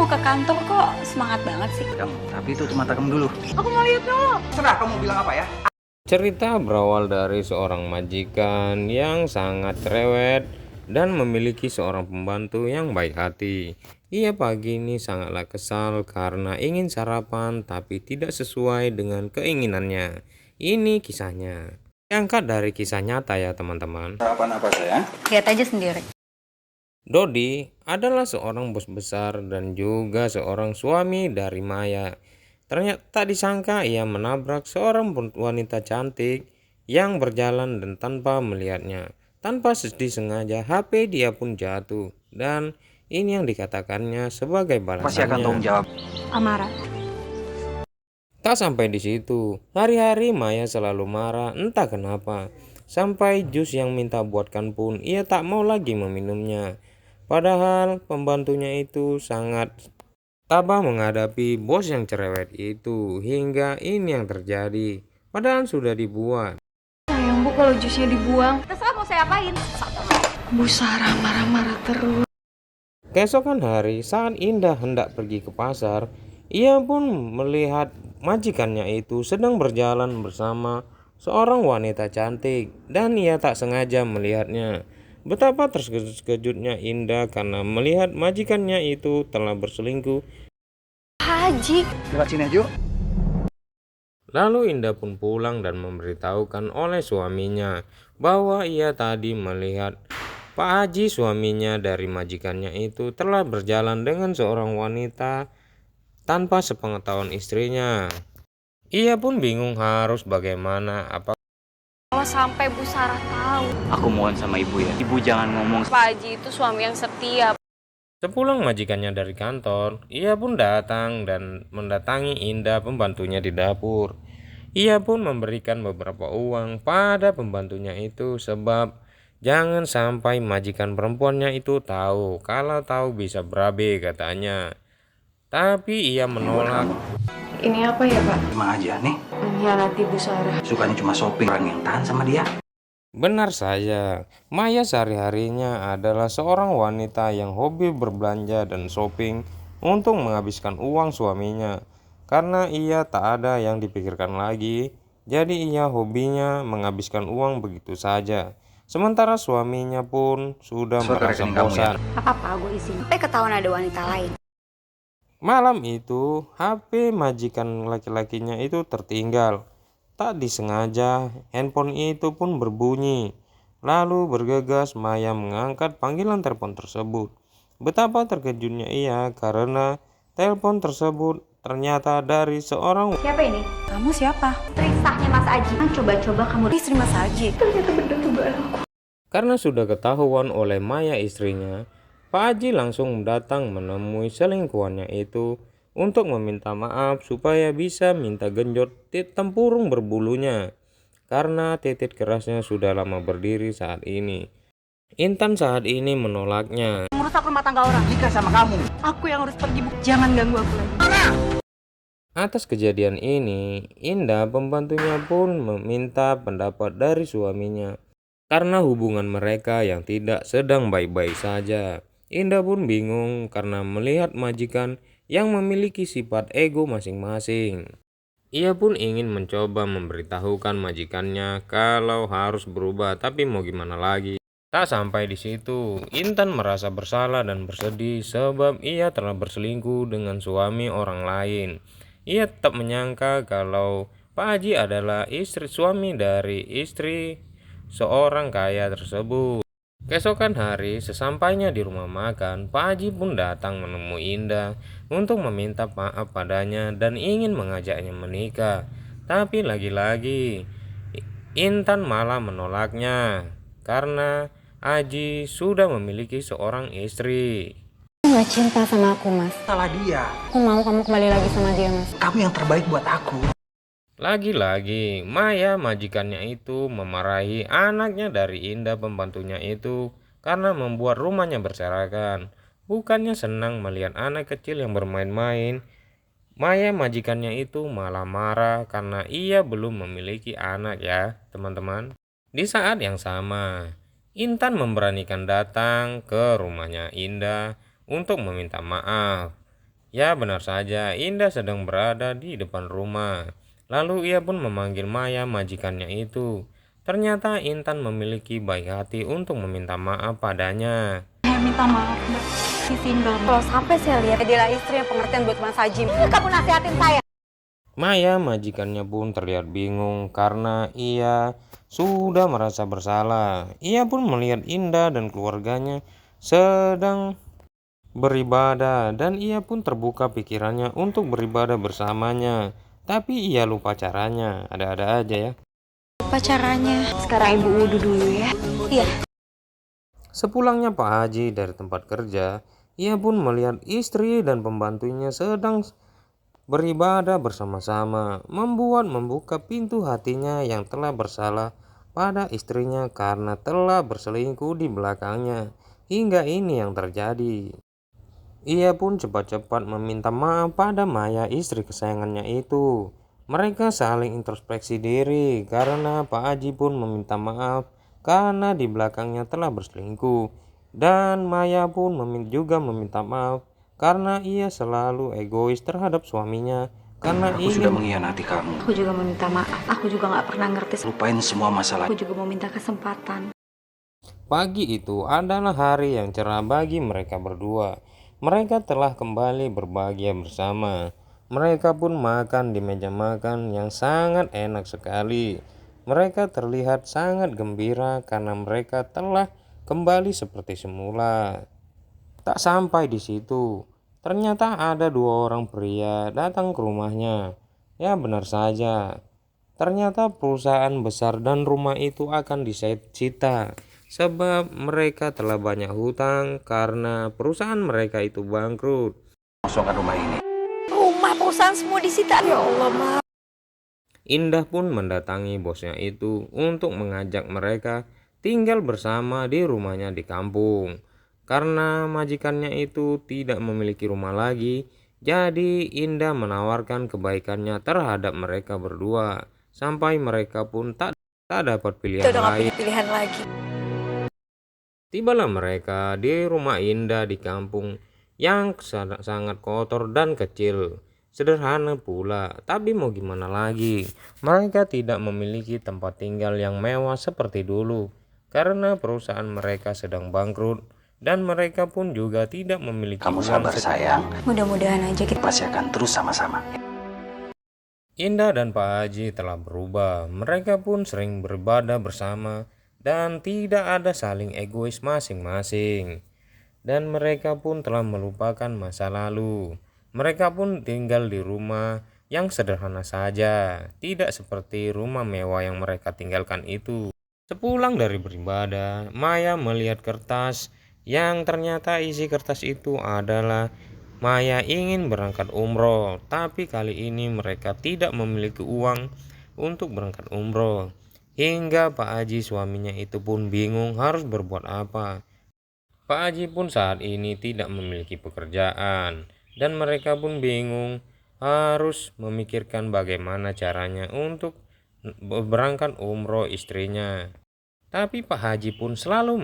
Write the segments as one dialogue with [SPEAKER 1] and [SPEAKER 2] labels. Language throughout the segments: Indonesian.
[SPEAKER 1] mau ke kantor kok semangat banget sih.
[SPEAKER 2] Tapi itu mata kamu dulu.
[SPEAKER 1] Aku mau lihat dulu.
[SPEAKER 2] Serah kamu bilang apa ya.
[SPEAKER 3] Cerita berawal dari seorang majikan yang sangat cerewet dan memiliki seorang pembantu yang baik hati. Ia pagi ini sangatlah kesal karena ingin sarapan tapi tidak sesuai dengan keinginannya. Ini kisahnya. Diangkat dari kisah nyata ya teman-teman.
[SPEAKER 2] Sarapan apa sayang?
[SPEAKER 1] Lihat aja sendiri.
[SPEAKER 3] Dodi adalah seorang bos besar dan juga seorang suami dari Maya. Ternyata tak disangka ia menabrak seorang wanita cantik yang berjalan dan tanpa melihatnya. Tanpa disengaja HP dia pun jatuh dan ini yang dikatakannya sebagai
[SPEAKER 2] Pasti akan tanggung
[SPEAKER 3] balasannya.
[SPEAKER 2] jawab.
[SPEAKER 1] Amarah.
[SPEAKER 3] Tak sampai di situ, hari-hari Maya selalu marah entah kenapa. Sampai jus yang minta buatkan pun ia tak mau lagi meminumnya. Padahal pembantunya itu sangat tabah menghadapi bos yang cerewet itu hingga ini yang terjadi. Padahal sudah dibuat.
[SPEAKER 1] Sayang Bu kalau jusnya dibuang. Terserah mau saya apain. Bu Sarah marah-marah terus.
[SPEAKER 3] Keesokan hari saat Indah hendak pergi ke pasar, ia pun melihat majikannya itu sedang berjalan bersama seorang wanita cantik dan ia tak sengaja melihatnya. Betapa terkejutnya Indah karena melihat majikannya itu telah berselingkuh.
[SPEAKER 1] Haji.
[SPEAKER 2] Lewat sini aja.
[SPEAKER 3] Lalu Indah pun pulang dan memberitahukan oleh suaminya bahwa ia tadi melihat Pak Haji suaminya dari majikannya itu telah berjalan dengan seorang wanita tanpa sepengetahuan istrinya. Ia pun bingung harus bagaimana, apa
[SPEAKER 1] Kalau sampai Bu Sarah tahu
[SPEAKER 2] Aku mohon sama ibu ya. Ibu jangan ngomong.
[SPEAKER 1] Pak Haji itu suami yang setia.
[SPEAKER 3] sepulang majikannya dari kantor, ia pun datang dan mendatangi Indah pembantunya di dapur. Ia pun memberikan beberapa uang pada pembantunya itu sebab jangan sampai majikan perempuannya itu tahu. Kalau tahu bisa berabe katanya. Tapi ia menolak.
[SPEAKER 1] Ini apa ya Pak?
[SPEAKER 2] Emang aja nih.
[SPEAKER 1] Mengkhianati Bu Sarah.
[SPEAKER 2] Sukanya cuma shopping. Orang yang tahan sama dia.
[SPEAKER 3] Benar saja, Maya sehari-harinya adalah seorang wanita yang hobi berbelanja dan shopping untuk menghabiskan uang suaminya. Karena ia tak ada yang dipikirkan lagi, jadi ia hobinya menghabiskan uang begitu saja. Sementara suaminya pun sudah
[SPEAKER 2] Surat
[SPEAKER 3] merasa
[SPEAKER 2] rekening kamu ya?
[SPEAKER 3] bosan.
[SPEAKER 1] Apa-apa gue izin. Sampai ketahuan ada wanita lain.
[SPEAKER 3] Malam itu, HP majikan laki-lakinya itu tertinggal. Tak disengaja, handphone itu pun berbunyi. Lalu bergegas Maya mengangkat panggilan telepon tersebut. Betapa terkejutnya ia karena telepon tersebut ternyata dari seorang.
[SPEAKER 1] Siapa ini? Kamu siapa?
[SPEAKER 4] Trisaknya Mas Aji. Coba-coba kamu
[SPEAKER 1] Istri Mas Haji.
[SPEAKER 4] ternyata benar dugaan aku.
[SPEAKER 3] Karena sudah ketahuan oleh Maya istrinya, Pak Haji langsung datang menemui selingkuhannya itu untuk meminta maaf supaya bisa minta genjot tempurung berbulunya karena titik kerasnya sudah lama berdiri saat ini. Intan saat ini menolaknya.
[SPEAKER 1] Merusak rumah tangga orang.
[SPEAKER 2] Nikah sama kamu.
[SPEAKER 1] Aku yang harus pergi Bu. Jangan ganggu aku lagi.
[SPEAKER 3] Atas kejadian ini, Indah pembantunya pun meminta pendapat dari suaminya karena hubungan mereka yang tidak sedang baik-baik saja. Indah pun bingung karena melihat majikan yang memiliki sifat ego masing-masing. Ia pun ingin mencoba memberitahukan majikannya kalau harus berubah, tapi mau gimana lagi. Tak sampai di situ, Intan merasa bersalah dan bersedih sebab ia telah berselingkuh dengan suami orang lain. Ia tetap menyangka kalau Pak Haji adalah suami dari istri seorang kaya tersebut. Keesokan hari, sesampainya di rumah makan, Pak Haji pun datang menemui Indah untuk meminta maaf padanya dan ingin mengajaknya menikah. Tapi lagi-lagi, Intan malah menolaknya karena Haji sudah memiliki seorang istri.
[SPEAKER 4] Kamu gak cinta sama aku, Mas.
[SPEAKER 2] Salah dia.
[SPEAKER 4] Aku mau kamu kembali lagi sama dia, Mas.
[SPEAKER 2] Kamu yang terbaik buat aku.
[SPEAKER 3] Lagi-lagi, Maya majikannya itu memarahi anaknya dari Indah pembantunya itu karena membuat rumahnya berserakan. Bukannya senang melihat anak kecil yang bermain-main, Maya majikannya itu malah marah karena ia belum memiliki anak ya teman-teman. Di saat yang sama, Intan memberanikan datang ke rumahnya Indah untuk meminta maaf. Ya benar saja, Indah sedang berada di depan rumah. Lalu ia pun memanggil Maya majikannya itu. Ternyata Intan memiliki baik hati untuk meminta maaf padanya.
[SPEAKER 1] Saya minta maaf, Mbak. Si single. Kalau sampai saya lihat dia istri yang pengertian buat Mas Haji, kamu nasihatin saya.
[SPEAKER 3] Maya majikannya pun terlihat bingung karena ia sudah merasa bersalah. Ia pun melihat Indah dan keluarganya sedang beribadah dan ia pun terbuka pikirannya untuk beribadah bersamanya. Tapi ia lupa caranya, ada-ada aja ya.
[SPEAKER 1] Apa caranya? Sekarang ibu wudhu dulu ya. Iya.
[SPEAKER 3] Sepulangnya Pak Haji dari tempat kerja, ia pun melihat istri dan pembantunya sedang beribadah bersama-sama, membuka pintu hatinya yang telah bersalah pada istrinya karena telah berselingkuh di belakangnya. Hingga ini yang terjadi. Ia pun cepat-cepat meminta maaf pada Maya, istri kesayangannya itu. Mereka saling introspeksi diri karena Pak Haji pun meminta maaf karena di belakangnya telah berselingkuh. Dan Maya pun juga meminta maaf karena ia selalu egois terhadap suaminya karena
[SPEAKER 2] Aku sudah
[SPEAKER 3] ingin
[SPEAKER 2] mengkhianati kamu.
[SPEAKER 1] Aku juga meminta maaf. Aku juga nggak pernah ngerti.
[SPEAKER 2] Lupain semua masalah.
[SPEAKER 1] Aku juga mau minta kesempatan.
[SPEAKER 3] Pagi itu adalah hari yang cerah bagi mereka berdua. Mereka telah kembali berbahagia bersama. Mereka pun makan di meja makan yang sangat enak sekali. Mereka terlihat sangat gembira karena mereka telah kembali seperti semula. Tak sampai di situ, ternyata ada dua orang pria datang ke rumahnya. Ya benar saja, ternyata perusahaan besar dan rumah itu akan disita sebab mereka telah banyak hutang karena perusahaan mereka itu bangkrut.
[SPEAKER 2] Kosongkan rumah ini.
[SPEAKER 1] Rumah perusahaan semua disita. Ya Allah, Ma.
[SPEAKER 3] Indah pun mendatangi bosnya itu untuk mengajak mereka tinggal bersama di rumahnya di kampung. Karena majikannya itu tidak memiliki rumah lagi, jadi Indah menawarkan kebaikannya terhadap mereka berdua sampai mereka pun tak dapat pilihan
[SPEAKER 1] Kita udah nggak
[SPEAKER 3] lain.
[SPEAKER 1] punya pilihan lagi.
[SPEAKER 3] Tibalah mereka di rumah Indah di kampung yang sangat kotor dan kecil. Sederhana pula, tapi mau gimana lagi? Mereka tidak memiliki tempat tinggal yang mewah seperti dulu karena perusahaan mereka sedang bangkrut dan mereka pun juga tidak memiliki
[SPEAKER 2] Kamu
[SPEAKER 3] uang.
[SPEAKER 2] sabar sayang.
[SPEAKER 1] Mudah-mudahan aja kita.
[SPEAKER 2] Pasti akan terus sama-sama.
[SPEAKER 3] Indah dan Pak Haji telah berubah. Mereka pun sering beribadah bersama dan tidak ada saling egois masing-masing. Dan mereka pun telah melupakan masa lalu. Mereka pun tinggal di rumah yang sederhana saja, tidak seperti rumah mewah yang mereka tinggalkan itu. Sepulang dari beribadah, Maya melihat kertas yang ternyata isi kertas itu adalah Maya ingin berangkat umroh, tapi kali ini mereka tidak memiliki uang untuk berangkat umroh. Hingga Pak Haji suaminya itu pun bingung harus berbuat apa. Pak Haji pun saat ini tidak memiliki pekerjaan dan mereka pun bingung harus memikirkan bagaimana caranya untuk berangkat umroh istrinya. Tapi Pak Haji pun selalu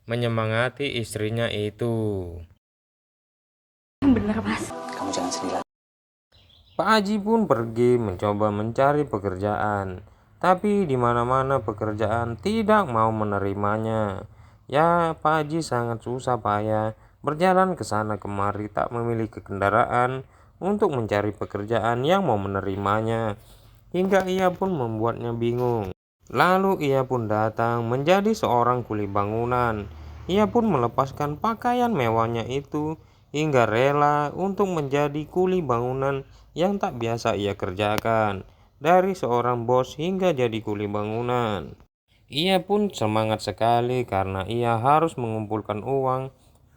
[SPEAKER 3] menyemangati istrinya itu.
[SPEAKER 1] Bener, Mas.
[SPEAKER 2] Kamu jangan sedih lagi.
[SPEAKER 3] Pak Haji pun pergi mencoba mencari pekerjaan, tapi di mana-mana pekerjaan tidak mau menerimanya. Ya, Pak Haji sangat susah payah berjalan ke sana kemari, tak memiliki kendaraan untuk mencari pekerjaan yang mau menerimanya. Hingga ia pun membuatnya bingung. Lalu ia pun datang menjadi seorang kuli bangunan. Ia pun melepaskan pakaian mewahnya itu hingga rela untuk menjadi kuli bangunan yang tak biasa ia kerjakan. Dari seorang bos hingga jadi kuli bangunan. Ia pun semangat sekali karena ia harus mengumpulkan uang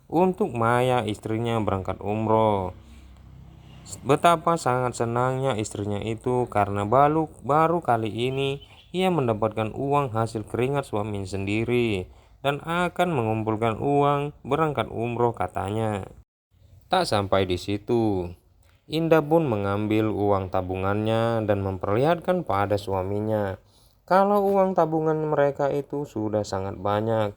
[SPEAKER 3] untuk Maya istrinya berangkat umroh. Betapa sangat senangnya istrinya itu karena baru kali ini ia mendapatkan uang hasil keringat suaminya sendiri dan akan mengumpulkan uang berangkat umroh katanya. Tak sampai di situ, Indah pun mengambil uang tabungannya dan memperlihatkan pada suaminya kalau uang tabungan mereka itu sudah sangat banyak.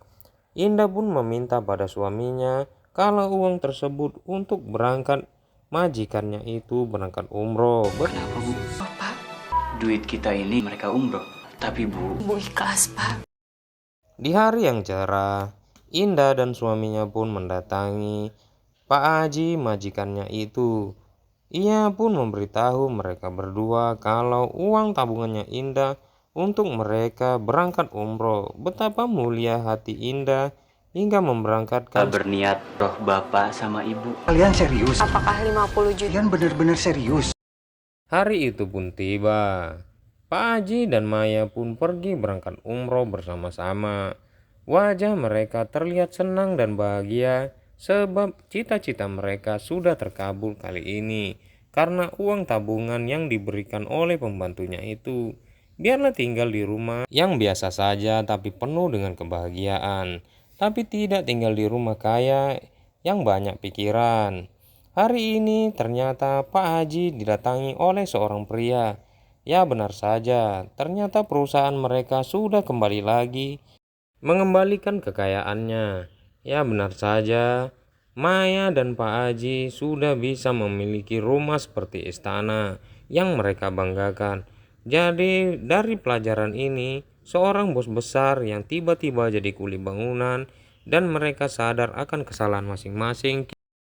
[SPEAKER 3] Indah pun meminta pada suaminya kalau uang tersebut untuk berangkat majikannya itu berangkat umroh.
[SPEAKER 2] Kenapa, Bu? Pak, duit kita ini mereka umroh. Tapi, Bu,
[SPEAKER 4] Ibu ikhlas, Pak.
[SPEAKER 3] Di hari yang cerah, Indah dan suaminya pun mendatangi Pak Haji, majikannya itu. Ia pun memberitahu mereka berdua kalau uang tabungannya Indah untuk mereka berangkat umroh. Betapa mulia hati Indah hingga memberangkatkan.
[SPEAKER 2] berniat roh Bapak sama Ibu. Kalian serius?
[SPEAKER 4] Apakah 50 juta?
[SPEAKER 2] Kalian benar-benar serius?
[SPEAKER 3] Hari itu pun tiba. Pak Haji dan Maya pun pergi berangkat umroh bersama-sama. Wajah mereka terlihat senang dan bahagia sebab cita-cita mereka sudah terkabul kali ini karena uang tabungan yang diberikan oleh pembantunya itu. Biarlah tinggal di rumah yang biasa saja tapi penuh dengan kebahagiaan, tapi tidak tinggal di rumah kaya yang banyak pikiran. Hari ini ternyata Pak Haji didatangi oleh seorang pria. Ya benar saja, ternyata perusahaan mereka sudah kembali lagi mengembalikan kekayaannya. Ya benar saja, Maya dan Pak Haji sudah bisa memiliki rumah seperti istana yang mereka banggakan. Jadi dari pelajaran ini, seorang bos besar yang tiba-tiba jadi kuli bangunan dan mereka sadar akan kesalahan masing-masing.